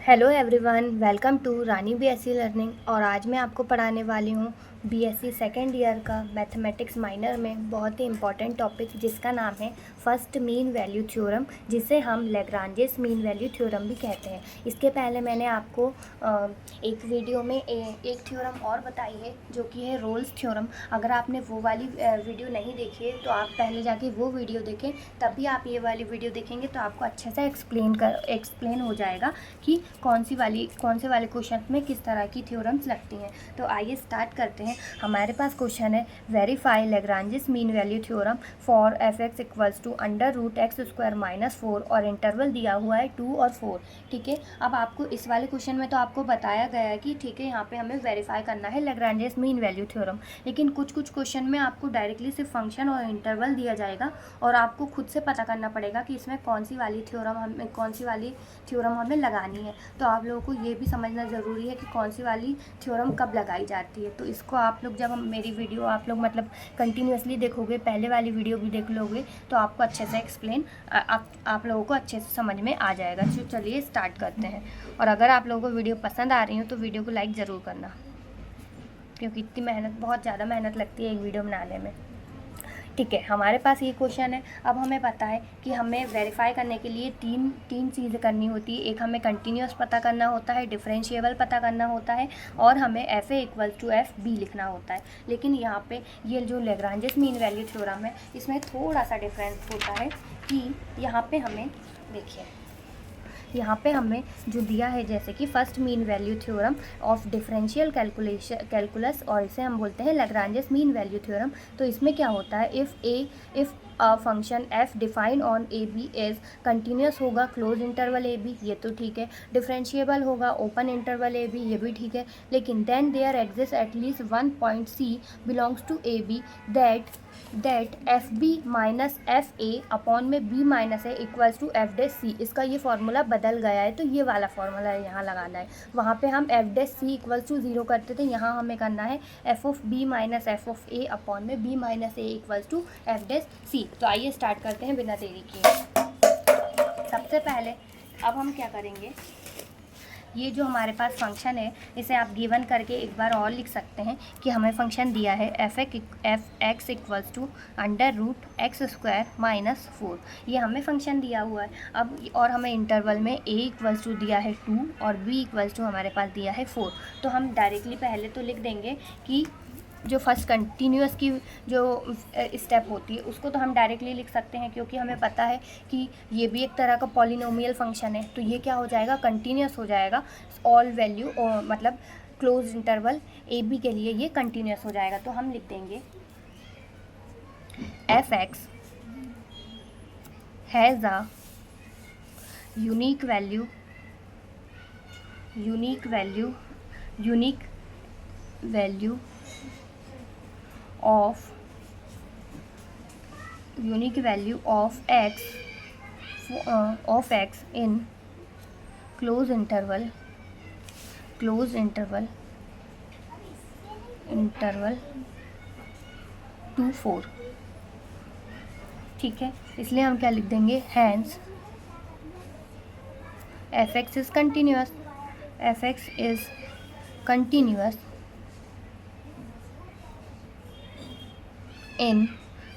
Hello everyone, welcome to Rani BSc learning. और आज मैं आपको पढ़ाने वाली हूँ बीएससी सेकेंड ईयर का मैथमेटिक्स माइनर में बहुत ही इम्पॉर्टेंट टॉपिक जिसका नाम है फर्स्ट मीन वैल्यू थ्योरम, जिसे हम लैग्रांजेस मीन वैल्यू थ्योरम भी कहते हैं। इसके पहले मैंने आपको एक वीडियो में एक थ्योरम और बताई है जो कि है रोल्स थ्योरम। अगर आपने वो वाली वीडियो नहीं देखी है तो आप पहले जाके वो वीडियो देखें, तभी आप ये वाली वीडियो देखेंगे तो आपको अच्छे से एक्सप्लेन हो जाएगा कि कौन से वाले क्वेश्चन में किस तरह की थ्योरम्स लगती हैं। तो आइए स्टार्ट करते हैं। हमारे पास क्वेश्चन है verify Lagrange's mean value theorem for f x equals to under root x square minus 4 और इंटरवल दिया हुआ है 2 और 4। ठीक है, अब आपको इस वाले क्वेश्चन में तो आपको बताया गया है कि ठीक है यहाँ पे हमें वेरीफाई करना है लैग्रांजेस मीन वैल्यू थ्योरम, लेकिन कुछ क्वेश्चन में आपको डायरेक्टली सिर्फ फंक्शन और इंटरवल दिया जाएगा और आपको खुद से पता करना पड़ेगा कि इसमें कौन सी वाली थ्योरम हमें लगानी है। तो आप लोगों को ये भी समझना ज़रूरी है कि कौन सी वाली थ्योरम कब लगाई जाती है। तो इसको आप लोग जब मेरी वीडियो आप लोग मतलब कंटिन्यूसली देखोगे, पहले वाली वीडियो भी देख लोगे, तो आपको अच्छे से आप लोगों को अच्छे से समझ में आ जाएगा। तो चलिए स्टार्ट करते हैं। और अगर आप लोगों को वीडियो पसंद आ रही हो तो वीडियो को लाइक ज़रूर करना, क्योंकि इतनी बहुत ज़्यादा मेहनत लगती है एक वीडियो बनाने में। ठीक है, हमारे पास ये क्वेश्चन है। अब हमें पता है कि हमें वेरीफाई करने के लिए तीन चीज़ें करनी होती है। एक हमें कंटिन्यूस पता करना होता है, डिफरेंशिएबल पता करना होता है, और हमें f a equal to f b लिखना होता है। लेकिन यहाँ पे ये जो लैग्रांजेस मीन वैल्यू थ्योरम है, इसमें थोड़ा सा डिफरेंस होता है कि यहाँ पे हमें देखिए, यहाँ पे हमें जो दिया है जैसे कि first mean value theorem of differential calculus, और इसे हम बोलते हैं लैग्रांजेस मीन वैल्यू थ्योरम। तो इसमें क्या होता है, if a function f define on a b as continuous होगा क्लोज इंटरवल ए बी, ये तो ठीक है। डिफरेंशिएबल होगा ओपन इंटरवल ए बी, ये भी ठीक है। लेकिन then there exist at least one point C belongs to A B that F B minus F A upon में B minus A equals to F dash C. इसका ये formula बदल गया है, तो ये वाला फार्मूला यहाँ लगाना है। वहाँ पे हम F dash C equals to 0 करते थे, यहाँ हमें करना है F of B minus F of A upon में B minus A equals to F dash C. तो आइए स्टार्ट करते हैं बिना देरी किए। सबसे पहले अब हम क्या करेंगे, ये जो हमारे पास फंक्शन है इसे आप गिवन करके एक बार और लिख सकते हैं कि हमें फंक्शन दिया है f x equals to under root x square minus 4। ये हमें फंक्शन दिया हुआ है। अब और हमें इंटरवल में ए इक्वल्स टू दिया है 2 और बी इक्वल्स टू हमारे पास दिया है 4। तो हम डायरेक्टली पहले तो लिख देंगे कि जो फर्स्ट कंटिन्यूस की जो स्टेप होती है उसको तो हम डायरेक्टली लिख सकते हैं, क्योंकि हमें पता है कि ये भी एक तरह का पॉलिनोमियल फंक्शन है। तो ये क्या हो जाएगा, कंटिन्यूस हो जाएगा। ऑल वैल्यू मतलब क्लोज इंटरवल ए बी के लिए ये कंटिन्यूस हो जाएगा। तो हम लिख देंगे F x has a unique value of x in close interval 2 4। ठीक है, इसलिए हम क्या लिख देंगे, hence f x is continuous in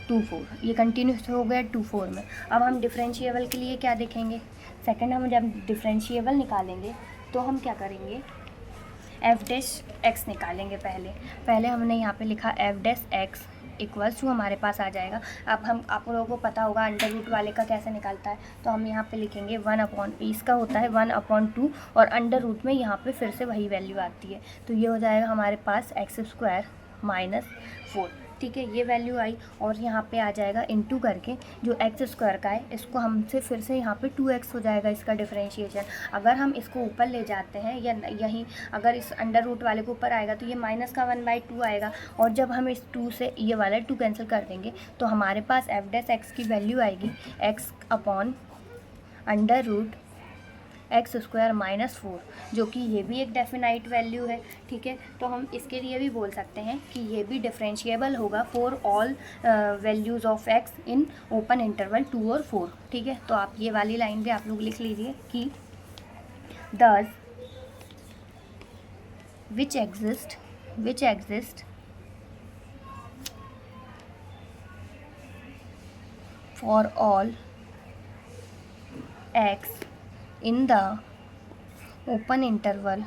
2 4। ये कंटिन्यूस हो गया 2 4 में। अब हम डिफरेंशिएबल के लिए क्या देखेंगे, सेकंड हम जब डिफरेंशिएबल निकालेंगे तो हम क्या करेंगे, एफ डैश एक्स निकालेंगे। पहले हमने यहाँ पे लिखा f dash x equals to हमारे पास आ जाएगा। अब आप लोगों को पता होगा अंडर रूट वाले का कैसे निकलता है, तो हम यहाँ पे लिखेंगे 1 इसका होता है 1/2 और अंडर रूट में यहाँ पे फिर से वही वैल्यू आती है। तो ये हो जाएगा हमारे पास एक्स स्क्वायर माइनस 4। ठीक है, ये वैल्यू आई और यहाँ पे आ जाएगा इनटू करके जो एक्स स्क्वायर का है, इसको हमसे फिर से यहाँ पे 2x हो जाएगा इसका डिफरेंशिएशन। अगर हम इसको ऊपर ले जाते हैं या यहीं अगर इस अंडर रूट वाले को ऊपर आएगा तो ये माइनस का 1/2 आएगा, और जब हम इस 2 से ये वाला 2 कैंसिल कर देंगे तो हमारे पास एफ डैश एक्स की वैल्यू आएगी x upon under root x square minus 4, जो कि ये भी एक डेफिनाइट वैल्यू है। ठीक है, तो हम इसके लिए भी बोल सकते हैं कि ये भी डिफरेंशिएबल होगा for all values of x in open interval 2 और 4। ठीक है, तो आप ये वाली लाइन भी आप लोग लिख लीजिए कि दस which exist for all x in the open interval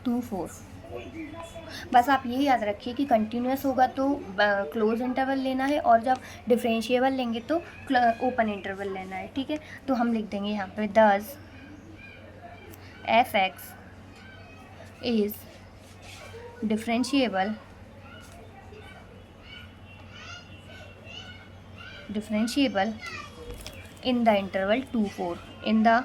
2 4। बस आप यही याद रखिए कि कंटिन्यूस होगा तो क्लोज इंटरवल लेना है, और जब डिफरेंशिएबल लेंगे तो ओपन इंटरवल लेना है। ठीक है, तो हम लिख देंगे यहाँ पे दस F x is differentiable in the interval 2 4, in the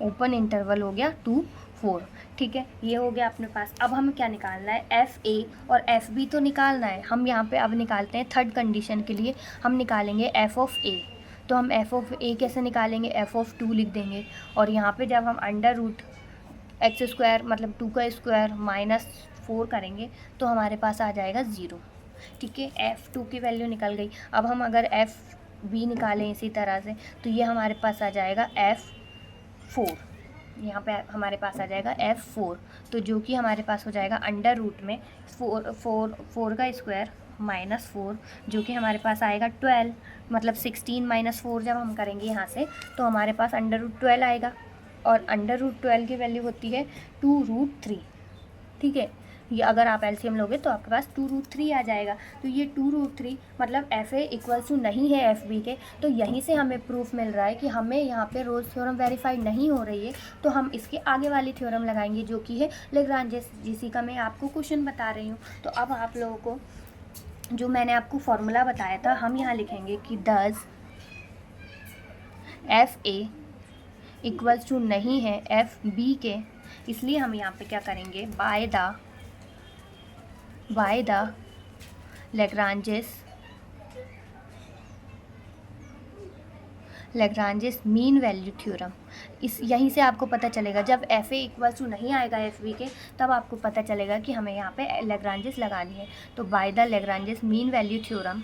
open interval हो गया 2 4। ठीक है, ये हो गया अपने पास। अब हमें क्या निकालना है, एफ ए और एफ बी तो निकालना है। हम यहाँ पे अब निकालते हैं थर्ड कंडीशन के लिए, हम निकालेंगे एफ ऑफ ए। तो हम एफ ऑफ ए कैसे निकालेंगे, एफ ऑफ 2 लिख देंगे, और यहाँ पे जब हम अंडर रूट एक्स स्क्वायर मतलब 2 का स्क्वायर -4 करेंगे तो हमारे पास आ जाएगा 0। ठीक है, F2 की वैल्यू निकल गई। अब हम अगर FB निकालें इसी तरह से तो ये हमारे पास आ जाएगा F4। यहाँ पे हमारे पास आ जाएगा F4, तो जो कि हमारे पास हो जाएगा अंडर रूट में 4 का स्क्वायर -4, जो कि हमारे पास आएगा 12, मतलब 16 - 4 जब हम करेंगे यहाँ से तो हमारे पास अंडर रूट 12 आएगा, और अंडर रूट 12 की वैल्यू होती है 2√3। ठीक है, ये अगर आप एलसीएम लोगे तो आपके पास 2√3 आ जाएगा। तो ये 2√3 मतलब एफ ए इक्वल टू नहीं है एफ बी के, तो यहीं से हमें प्रूफ मिल रहा है कि हमें यहाँ पे रोल्स थ्योरम वेरीफाई नहीं हो रही है, तो हम इसके आगे वाली थ्योरम लगाएंगे जो कि है लेग्रांजेस, जिसी का मैं आपको क्वेश्चन बता रही हूँ। तो अब आप लोगों को जो मैंने आपको फॉर्मूला बताया था हम यहाँ लिखेंगे कि दस एफ ए इक्वल्स टू नहीं है एफ बी के, इसलिए हम यहाँ पे क्या करेंगे, bye the Lagrange's mean value theorem. इस यहीं से आपको पता चलेगा, जब एफ ए इक्वल्स टू नहीं आएगा एफ बी के तब आपको पता चलेगा कि हमें यहाँ पे लेग्रांजेस लगानी है। तो by the Lagrange's mean value theorem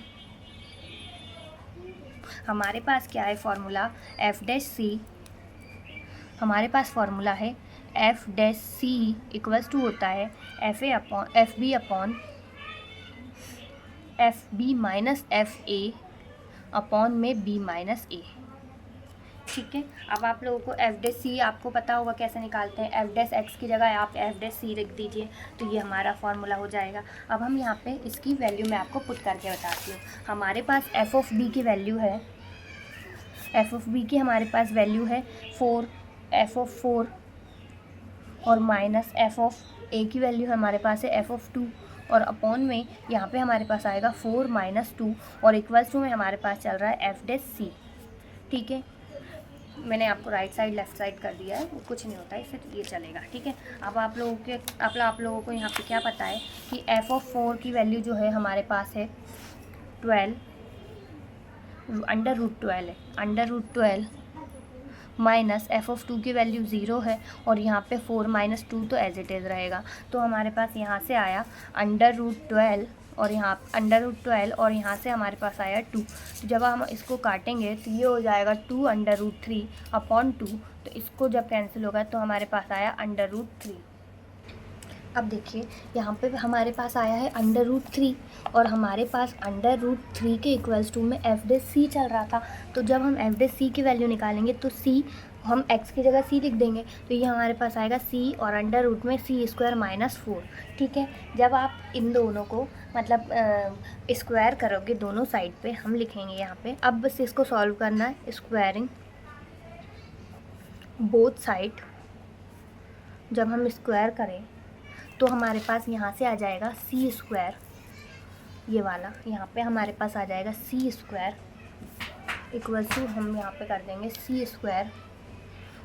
हमारे पास क्या है फॉर्मूला, एफ डैश सी, हमारे पास फॉर्मूला है f dash C equals to होता है f b upon f B minus F A upon में बी माइनस ए। ठीक है, अब आप लोगों को एफ डैश सी आपको पता होगा कैसे निकालते हैं, एफ डैश एक्स की जगह आप एफ डैश सी लिख दीजिए तो ये हमारा फॉर्मूला हो जाएगा। अब हम यहाँ पे इसकी वैल्यू मैं आपको पुट करके बताती हूँ। हमारे पास एफ ऑफ बी की वैल्यू है, एफ ऑफ बी की हमारे पास वैल्यू है 4, एफ ऑफ 4 और माइनस एफ ऑफ ए की वैल्यू हमारे पास है एफ ऑफ 2, और अपॉन में यहाँ पे हमारे पास आएगा 4 - 2 और इक्वल्स टू में हमारे पास चल रहा है एफ डैश सी। ठीक है, मैंने आपको राइट साइड लेफ़्ट साइड कर दिया है, कुछ नहीं होता है इससे, ये चलेगा। ठीक है, अब आप लोगों को यहाँ पे क्या पता है कि एफ ऑफ 4 की वैल्यू जो है हमारे पास है 12, अंडर रूट 12 है, under root 12 minus F of 2 की वैल्यू 0 है, और यहाँ पे 4 - 2 तो एज इट इज़ रहेगा। तो हमारे पास यहाँ से आया अंडर रूट 12 और यहाँ अंडर रूट 12 और यहाँ से हमारे पास आया 2। तो जब हम इसको काटेंगे तो ये हो जाएगा 2 अंडर रूट 3 अपॉन 2, तो इसको जब कैंसिल होगा तो हमारे पास आया अंडर रूट 3। अब देखिए यहाँ पे हमारे पास आया है अंडर रूट 3, और हमारे पास अंडर रूट 3 के इक्वल्स टू में एफ डैश सी चल रहा था। तो जब हम एफ डैश सी की वैल्यू निकालेंगे तो सी हम x की जगह c लिख देंगे, तो ये हमारे पास आएगा c और अंडर रूट में c स्क्वायर -4। ठीक है, जब आप इन दोनों को मतलब स्क्वायर करोगे दोनों साइड पे, हम लिखेंगे यहाँ पे, अब बस इसको सॉल्व करना है, स्क्वायरिंग बोथ साइड। जब हम स्क्वायर करें तो हमारे पास यहाँ से आ जाएगा c स्क्वायर, ये वाला यहाँ पे हमारे पास आ जाएगा c स्क्वायर इक्वल टू, हम यहाँ पे कर देंगे c स्क्वायर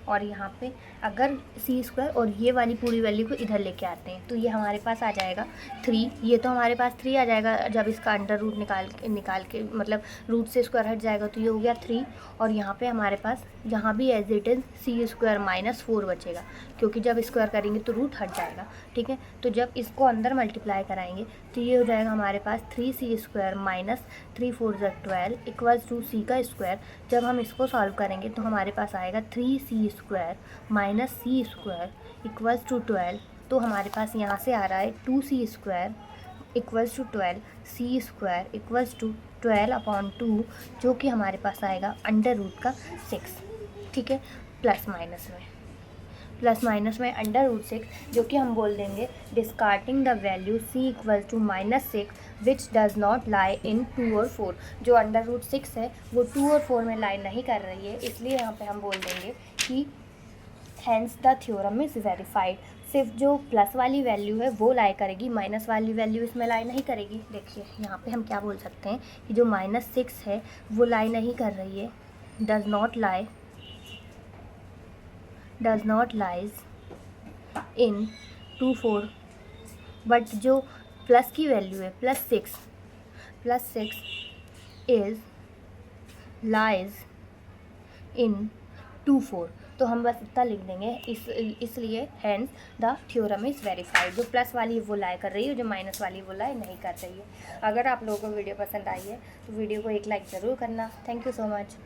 और यहाँ पे अगर सी स्क्वायर और ये वाली पूरी वैल्यू को इधर लेके आते हैं तो ये हमारे पास आ जाएगा 3। ये तो हमारे पास 3 आ जाएगा जब इसका अंडर रूट निकाल के मतलब रूट से स्क्वायर हट जाएगा तो ये हो गया 3। और यहाँ पे हमारे पास यहाँ भी as it is c square minus 4 बचेगा, क्योंकि जब स्क्वायर करेंगे तो रूट हट जाएगा। ठीक है, तो जब इसको अंदर मल्टीप्लाई कराएंगे तो ये हो जाएगा हमारे पास 3c square minus 3 4 12 equals to C का स्क्वायर। जब हम इसको सॉल्व करेंगे तो हमारे पास आएगा 3c square minus c square equals to 12। तो हमारे पास यहाँ से आ रहा है 2c square equals to 12, c square equals to 12/2, जो कि हमारे पास आएगा अंडर रूट का 6। ठीक है, प्लस माइनस में अंडर रूट 6, जो कि हम बोल देंगे discarding the value c equal to -6 which does not lie in 2 और 4। जो अंडर रूट 6 है वो 2 और 4 में लाई नहीं कर रही है, इसलिए यहाँ पे हम बोल देंगे कि hence the theorem is verified. सिर्फ जो प्लस वाली वैल्यू है वो लाई करेगी, माइनस वाली वैल्यू इसमें लाई नहीं करेगी। देखिए यहाँ पे हम क्या बोल सकते हैं कि जो -6 है वो लाई नहीं कर रही है, does not lies in 2 4, but जो प्लस की वैल्यू है +6 इज़ लाइज इन 2 4। तो हम बस इतना लिख देंगे, इसलिए hence the theorem is verified. जो प्लस वाली है वो लाई कर रही है, जो माइनस वाली वो लाई नहीं कर रही है। अगर आप लोगों को वीडियो पसंद आई है तो वीडियो को एक लाइक ज़रूर करना। Thank you so much.